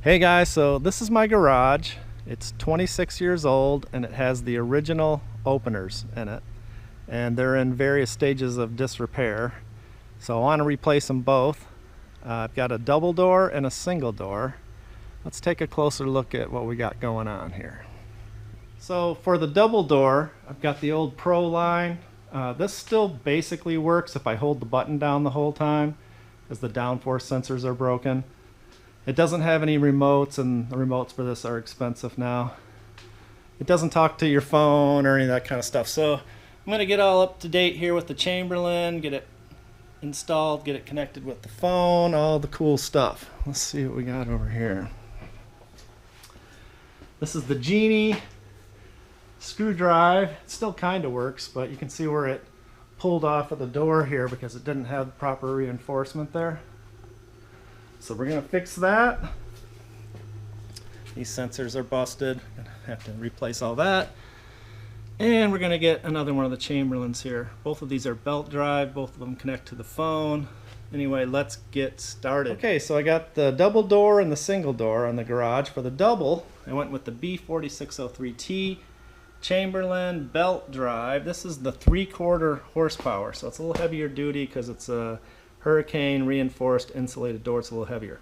Hey guys, so this is my garage. It's 26 years old and it has the original openers in it, and they're in various stages of disrepair. So I want to replace them both. I've got a double door and a single door. Let's take a closer look at what we got going on here. So for the double door, I've got the old Pro line. This still basically works if I hold the button down the whole time, as the downforce sensors are broken. It doesn't have any remotes, and the remotes for this are expensive now. It doesn't talk to your phone or any of that kind of stuff. So I'm going to get all up to date here with the Chamberlain, get it installed, get it connected with the phone, all the cool stuff. Let's see what we got over here. This is the Genie screw drive. It still kind of works, but you can see where it pulled off of the door here because it didn't have proper reinforcement there. So we're going to fix that. These sensors are busted. Gonna have to replace all that. And we're going to get another one of the Chamberlains here. Both of these are belt drive. Both of them connect to the phone. Anyway, let's get started. Okay, so I got the double door and the single door on the garage. For the double, I went with the B2401T Chamberlain belt drive. This is the 3/4 horsepower, so it's a little heavier duty because it's a hurricane reinforced insulated door. It's a little heavier.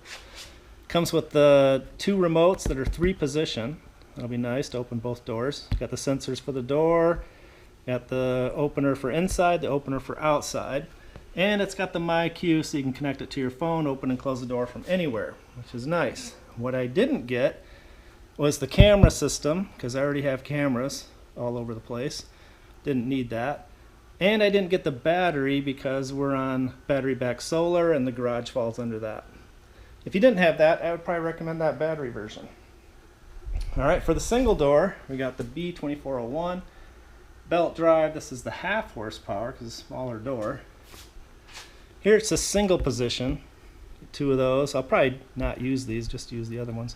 Comes with the two remotes that are 3-position. That'll be nice to open both doors. Got the sensors for the door, got the opener for inside, the opener for outside, and it's got the MyQ so you can connect it to your phone, open and close the door from anywhere, which is nice. What I didn't get was the camera system, because I already have cameras all over the place. Didn't need that. And I didn't get the battery because we're on battery back solar and the garage falls under that. If you didn't have that, I would probably recommend that battery version. Alright, for the single door, we got the B2401 belt drive. This is the 1/2 horsepower because it's a smaller door. Here it's a single position. 2 of those. I'll probably not use these, just use the other ones.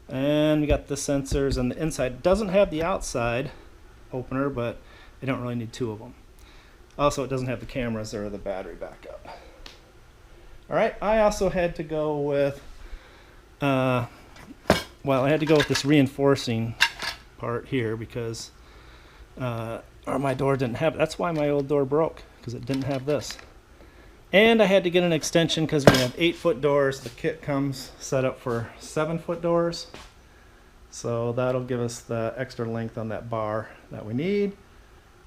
And we got the sensors on the inside. It doesn't have the outside opener, but I don't really need 2 of them. Also, it doesn't have the cameras or the battery backup. Alright, I also had to go with, I had to go with this reinforcing part here because my door didn't have it. That's why my old door broke, because it didn't have this. And I had to get an extension because we have 8-foot doors. The kit comes set up for 7-foot doors. So that'll give us the extra length on that bar that we need.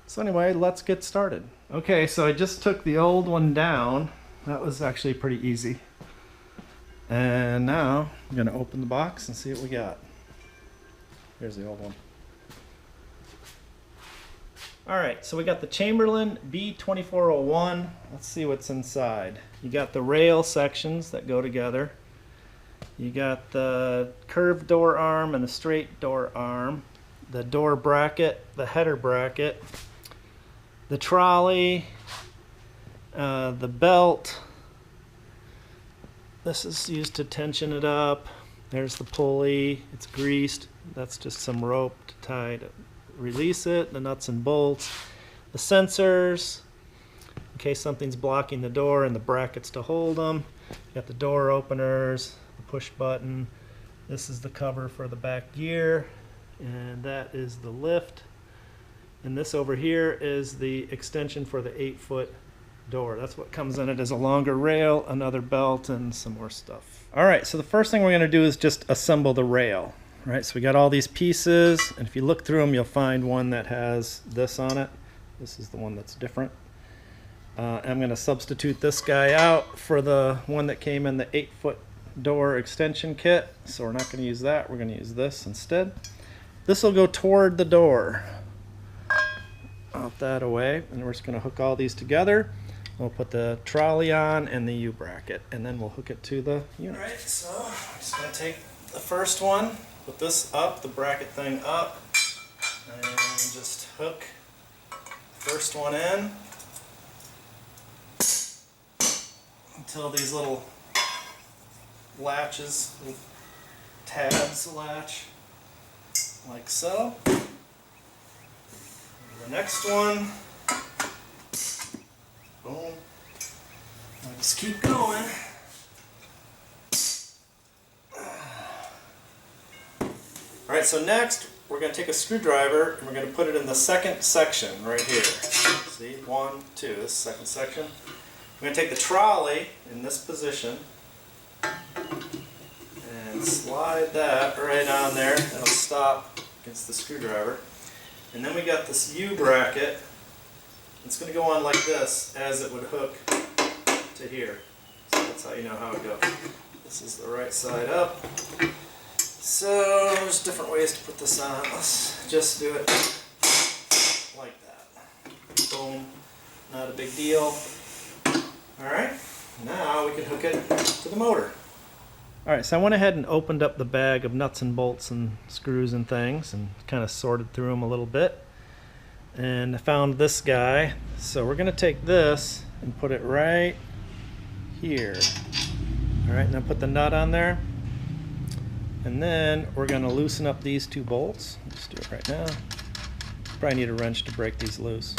So anyway, let's get started. Okay, so I just took the old one down. That was actually pretty easy. And now I'm going to open the box and see what we got. Here's the old one. Alright, so we got the Chamberlain B2401. Let's see what's inside. You got the rail sections that go together. You got the curved door arm and the straight door arm. The door bracket, the header bracket, the trolley, the belt. This is used to tension it up. There's the pulley. It's greased. That's just some rope to tie to release it. The nuts and bolts. The sensors, in case something's blocking the door, and the brackets to hold them. You got the door openers, the push button. This is the cover for the back gear, and that is the lift. And this over here is the extension for the 8-foot door. That's what comes in it, is a longer rail, another belt, and some more stuff. Alright, so the first thing we're going to do is just assemble the rail. Right, so we got all these pieces, and if you look through them, you'll find one that has this on it. This is the one that's different. I'm going to substitute this guy out for the one that came in the 8-foot door extension kit. So we're not going to use that. We're going to use this instead. This will go toward the door. Out that away, and we're just going to hook all these together. We'll put the trolley on and the U-bracket, and then we'll hook it to the unit. Alright, so I'm just going to take the first one, put this up, the bracket thing up, and just hook the first one in until these little latches, little tabs latch like so. The next one, boom, I'll just keep going. Alright, so next we're going to take a screwdriver and we're going to put it in the second section right here. See, 1, 2, this second section. We're going to take the trolley in this position and slide that right on there. It'll stop against the screwdriver. And then we got this U bracket. It's going to go on like this as it would hook to here. So that's how you know how it goes. This is the right side up. So there's different ways to put this on. Let's just do it like that. Boom. Not a big deal. Alright, now we can hook it to the motor. Alright, so I went ahead and opened up the bag of nuts and bolts and screws and things and kind of sorted through them a little bit. And I found this guy. So we're going to take this and put it right here. Alright, and then put the nut on there. And then we're going to loosen up these 2 bolts. Let's do it right now. Probably need a wrench to break these loose.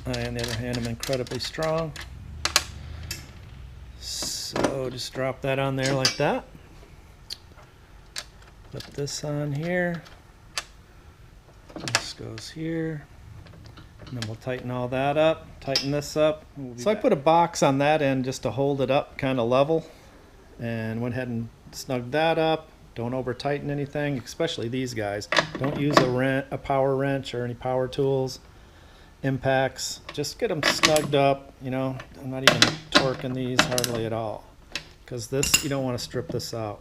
On the other hand, I'm incredibly strong. So just drop that on there like that. Put this on here. This goes here. And then we'll tighten all that up. Tighten this up. So I put a box on that end just to hold it up kind of level. And went ahead and snug that up. Don't over tighten anything, especially these guys. Don't use a power wrench or any power tools, impacts. Just get them snugged up. You know, I'm not even torquing these hardly at all, because this, you don't want to strip this out.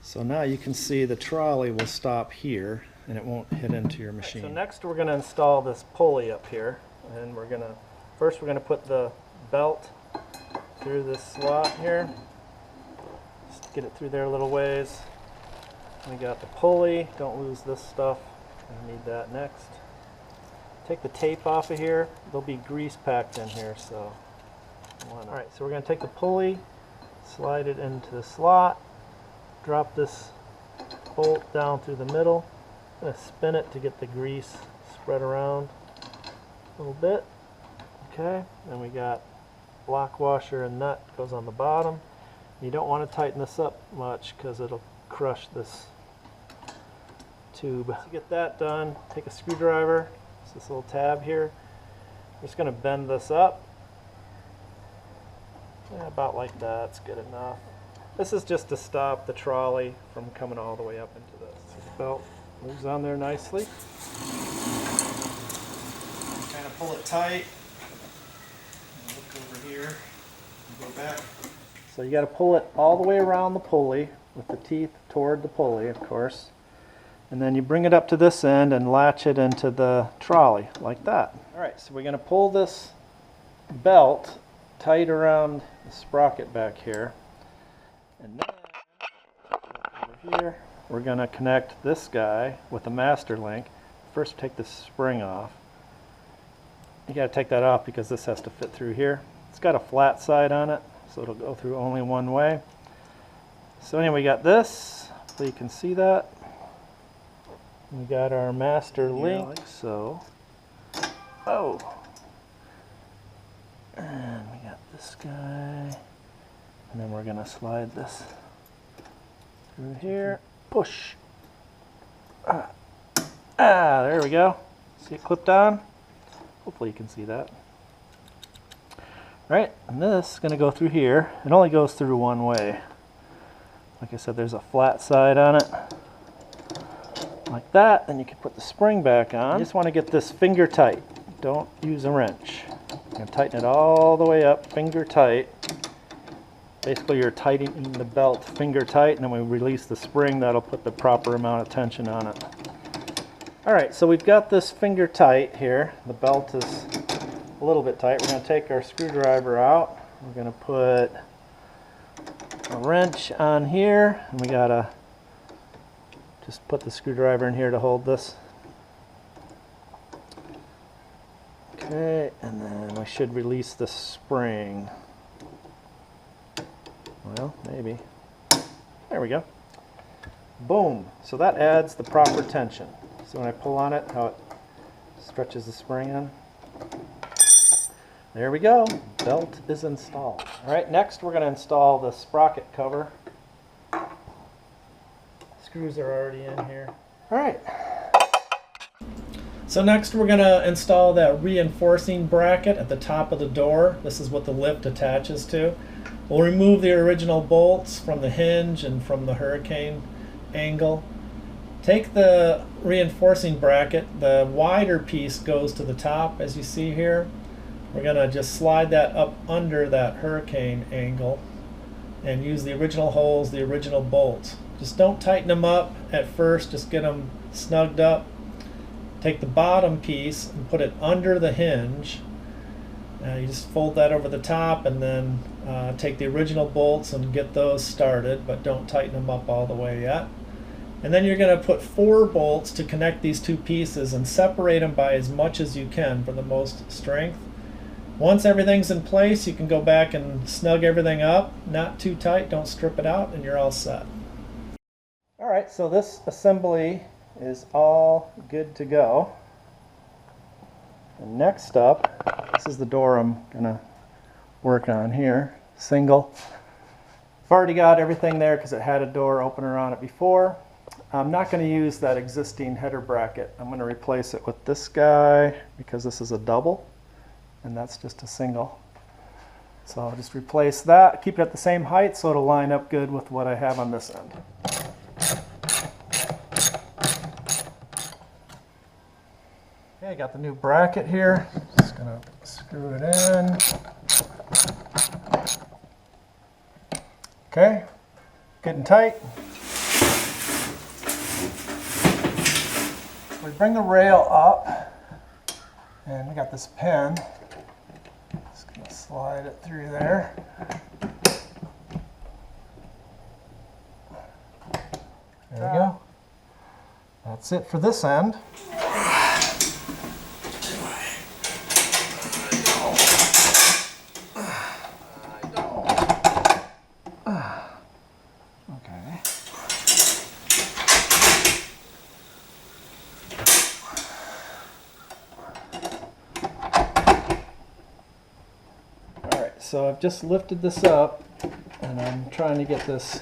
So now you can see the trolley will stop here and it won't hit into your machine. So next we're going to install this pulley up here, and we're going to put the belt through this slot here. Just get it through there a little ways. We got the pulley. Don't lose this stuff. I need that next. Take the tape off of here. There'll be grease packed in here, so alright, so we're going to take the pulley, slide it into the slot, drop this bolt down through the middle. I'm going to spin it to get the grease spread around a little bit. Okay, then we got block washer and nut goes on the bottom. You don't want to tighten this up much because it'll crush this tube. To get that done, take a screwdriver, it's this little tab here. I'm just going to bend this up. Yeah, about like that, it's good enough. This is just to stop the trolley from coming all the way up into this. So the belt moves on there nicely. Kind of pull it tight. And look over here and go back. So you got to pull it all the way around the pulley with the teeth toward the pulley, of course. And then you bring it up to this end and latch it into the trolley like that. Alright, so we're going to pull this belt tight around the sprocket back here. And then over here we're going to connect this guy with the master link. First take the spring off. You got to take that off because this has to fit through here. It's got a flat side on it, so it'll go through only one way. So anyway, we got this, so you can see that. We got our master link, like so. Oh! And we got this guy. And then we're going to slide this through here. Push! There we go. See it clipped on? Hopefully you can see that. Right, and this is going to go through here. It only goes through one way. Like I said, there's a flat side on it. Like that, then you can put the spring back on. You just want to get this finger tight. Don't use a wrench. You're going to tighten it all the way up, finger tight. Basically you're tightening the belt finger tight, and then we release the spring. That'll put the proper amount of tension on it. Alright, so we've got this finger tight here. The belt is a little bit tight. We're going to take our screwdriver out. We're going to put a wrench on here, and we got to just put the screwdriver in here to hold this. Okay, and then we should release the spring. Well, maybe. There we go. Boom. So that adds the proper tension. So when I pull on it, how it stretches the spring in. There we go. Belt is installed. All right, next we're going to install the sprocket cover. Screws are already in here. All right. So next we're going to install that reinforcing bracket at the top of the door. This is what the lift attaches to. We'll remove the original bolts from the hinge and from the hurricane angle. Take the reinforcing bracket, the wider piece goes to the top as you see here. We're going to just slide that up under that hurricane angle and use the original holes, the original bolts. Just don't tighten them up at first, just get them snugged up. Take the bottom piece and put it under the hinge. You just fold that over the top and then take the original bolts and get those started, but don't tighten them up all the way yet. And then you're going to put 4 bolts to connect these 2 pieces and separate them by as much as you can for the most strength. Once everything's in place, you can go back and snug everything up, not too tight, don't strip it out, and you're all set. Alright, so this assembly is all good to go. And next up, this is the door I'm going to work on here. Single. I've already got everything there because it had a door opener on it before. I'm not going to use that existing header bracket. I'm going to replace it with this guy because this is a double and that's just a single. So I'll just replace that, keep it at the same height so it'll line up good with what I have on this end. Okay, I got the new bracket here. Just going to screw it in. Okay, good and tight. We bring the rail up, and we got this pin. Just gonna slide it through there. There we go. That's it for this end. So I've just lifted this up and I'm trying to get this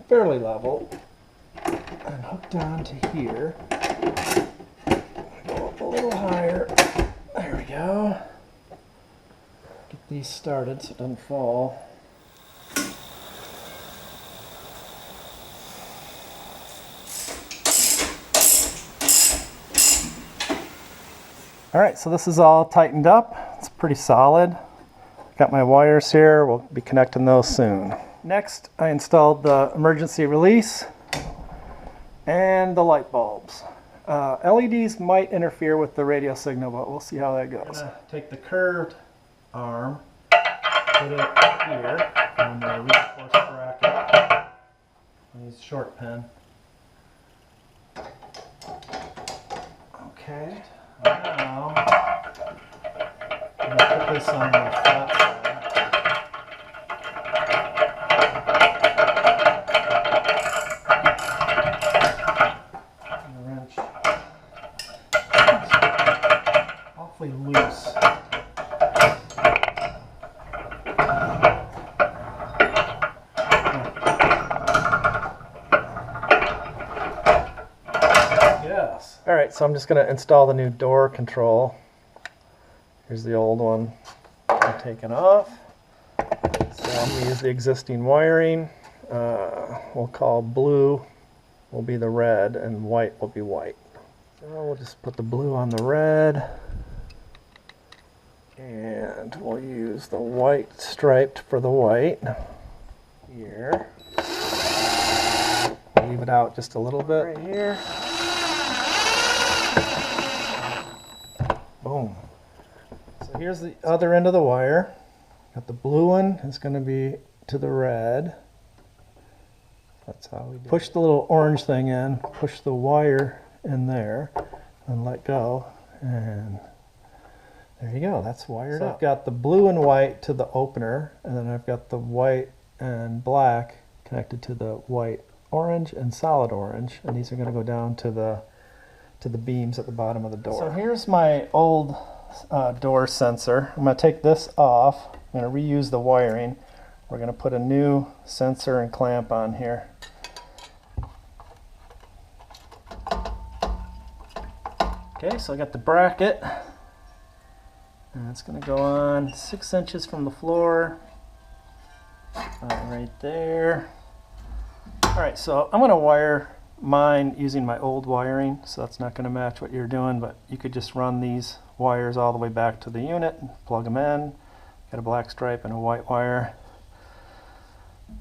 fairly level and hooked on to here. Go up a little higher. There we go. Get these started so it doesn't fall. Alright, so this is all tightened up. It's pretty solid. Got my wires here, we'll be connecting those soon. Next, I installed the emergency release and the light bulbs. LEDs might interfere with the radio signal, but we'll see how that goes. I'm gonna take the curved arm, put it here on the reinforced bracket. Use short pin. Okay, now I'm gonna put this on the flat side. And the wrench. Awfully loose. Yes. Alright, so I'm just going to install the new door control. Here's the old one taken off. So I'm going to use the existing wiring. We'll call blue will be the red and white will be white. So we'll just put the blue on the red. And we'll use the white striped for the white. Here. Leave it out just a little bit right here. Boom. So here's the other end of the wire. Got the blue one, it's going to be to the red. That's how we do it. Push the little orange thing in, push the wire in there, and let go. And there you go, that's wired up. I've got the blue and white to the opener, and then I've got the white and black connected to the white, orange, and solid orange. And these are going to go down to the beams at the bottom of the door. So here's my old door sensor. I'm going to take this off. I'm going to reuse the wiring. We're going to put a new sensor and clamp on here. Okay, so I got the bracket, and it's going to go on 6 inches from the floor, right there. Alright, so I'm going to wire mine using my old wiring, so that's not going to match what you're doing, but you could just run these wires all the way back to the unit and plug them in. Got a black stripe and a white wire.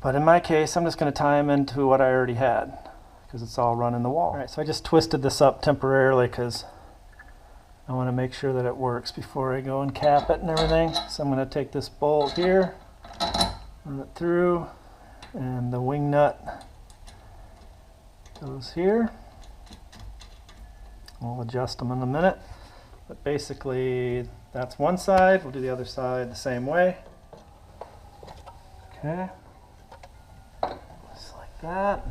But in my case, I'm just going to tie them into what I already had, because it's all run in the wall. Alright, so I just twisted this up temporarily because I want to make sure that it works before I go and cap it and everything. So I'm going to take this bolt here, run it through, and the wing nut goes here. We'll adjust them in a minute, but basically that's one side. We'll do the other side the same way. Okay, just like that.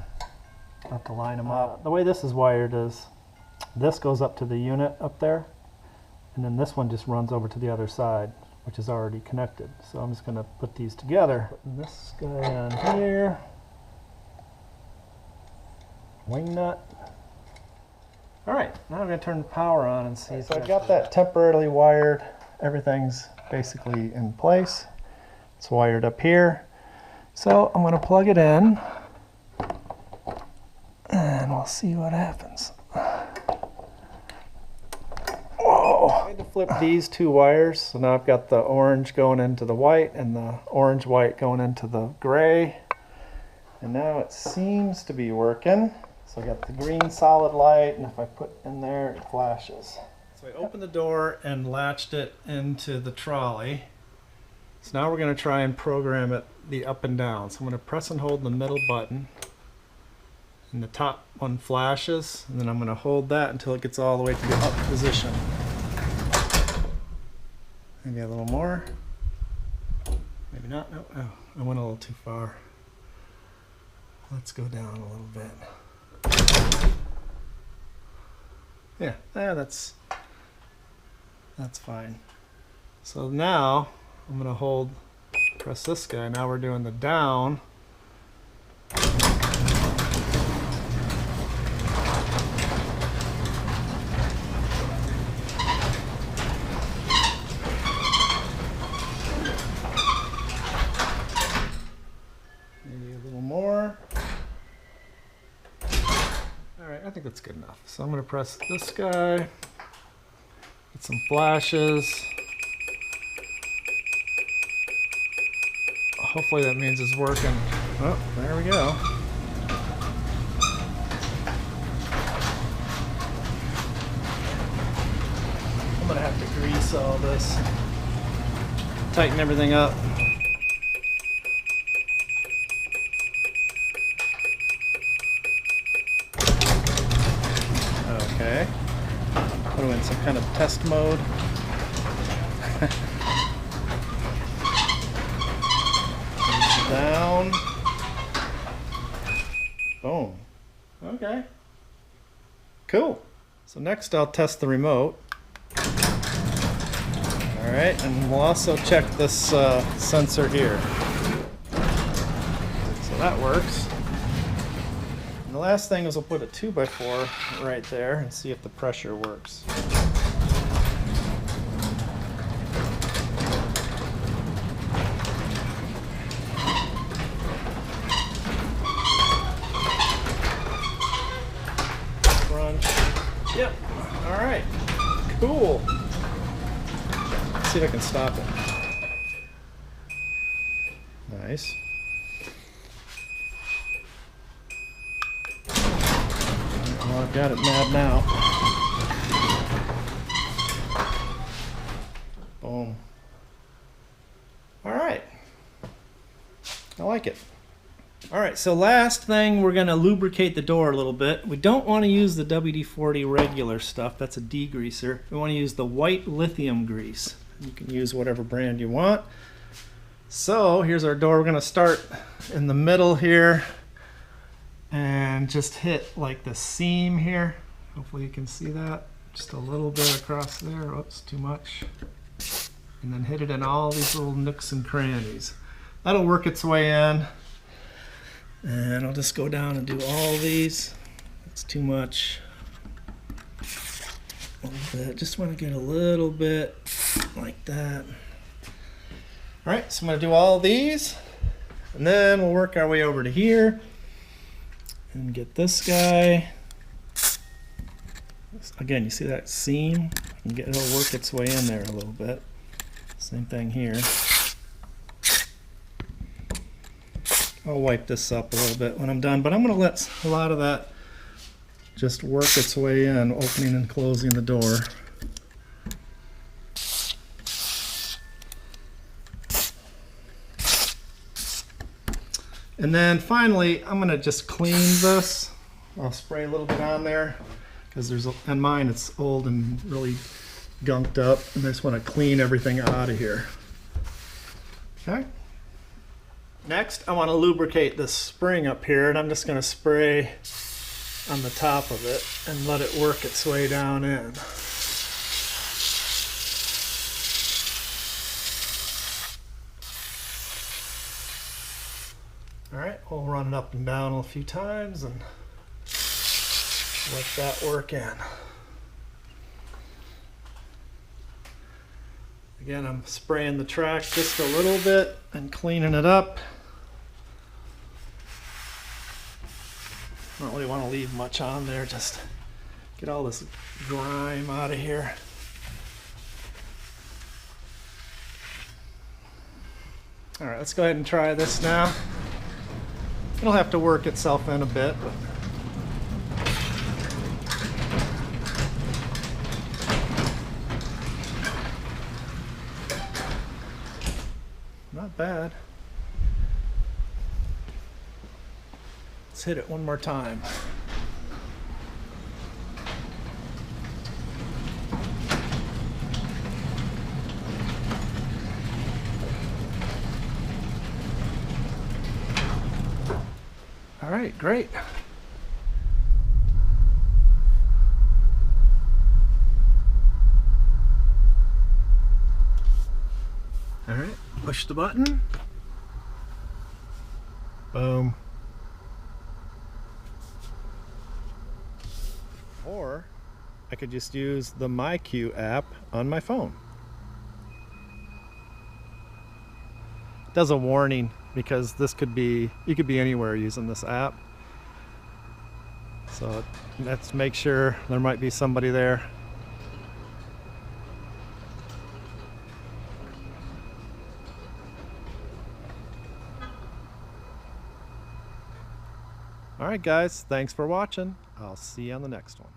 Have to line them up. The way this is wired is this goes up to the unit up there, and then this one just runs over to the other side, which is already connected. So I'm just going to put these together. Putting this guy on here. Wing nut. Alright, now I'm going to turn the power on and see. So I've got that temporarily wired. Everything's basically in place. It's wired up here. So I'm going to plug it in and we'll see what happens. Whoa! I had to flip these two wires. So now I've got the orange going into the white and the orange white going into the gray. And now it seems to be working. So I got the green solid light, and if I put in there, it flashes. So I opened the door and latched it into the trolley. So now we're going to try and program it the up and down. So I'm going to press and hold the middle button, and the top one flashes, and then I'm going to hold that until it gets all the way to the up position. Maybe a little more. Maybe not. No, oh, I went a little too far. Let's go down a little bit. Yeah, that's fine. So now I'm going to press this guy. Now we're doing the down. Maybe a little more. I think that's good enough. So I'm going to press this guy, get some flashes. Hopefully that means it's working. Oh, there we go. I'm going to have to grease all this, tighten everything up. Okay, put them in some kind of test mode. Down. Boom. Okay. Cool. So next I'll test the remote. Alright, and we'll also check this sensor here. So that works. And the last thing is we'll put a 2x4 right there and see if the pressure works. Crunch. Yep. Alright. Cool. Let's see if I can stop it. Nice. Well, I've got it mad now. Boom. Alright. I like it. Alright, so last thing, we're going to lubricate the door a little bit. We don't want to use the WD-40 regular stuff. That's a degreaser. We want to use the white lithium grease. You can use whatever brand you want. So here's our door. We're going to start in the middle here and just hit like the seam here. Hopefully you can see that. Just a little bit across there. Oops, too much. And then hit it in all these little nooks and crannies. That'll work its way in. And I'll just go down and do all these. That's too much. A little bit. Just want to get a little bit like that. All right, so I'm going to do all these, and then we'll work our way over to here and get this guy. Again, you see that seam? You can it'll work its way in there a little bit. Same thing here. I'll wipe this up a little bit when I'm done, but I'm going to let a lot of that just work its way in, opening and closing the door. And then finally, I'm going to just clean this. I'll spray a little bit on there because on mine it's old and really gunked up, and I just want to clean everything out of here. Okay. Next, I want to lubricate this spring up here, and I'm just going to spray on the top of it and let it work its way down in. All right, we'll run it up and down a few times and let that work in. Again, I'm spraying the track just a little bit and cleaning it up. I don't really want to leave much on there, just get all this grime out of here. All right, let's go ahead and try this now. It'll have to work itself in a bit, but not bad. Let's hit it one more time. All right, great. All right, push the button. Boom. Or I could just use the MyQ app on my phone. It does a warning because this could be, you could be anywhere using this app. So let's make sure there might be somebody there. All right, guys, thanks for watching. I'll see you on the next one.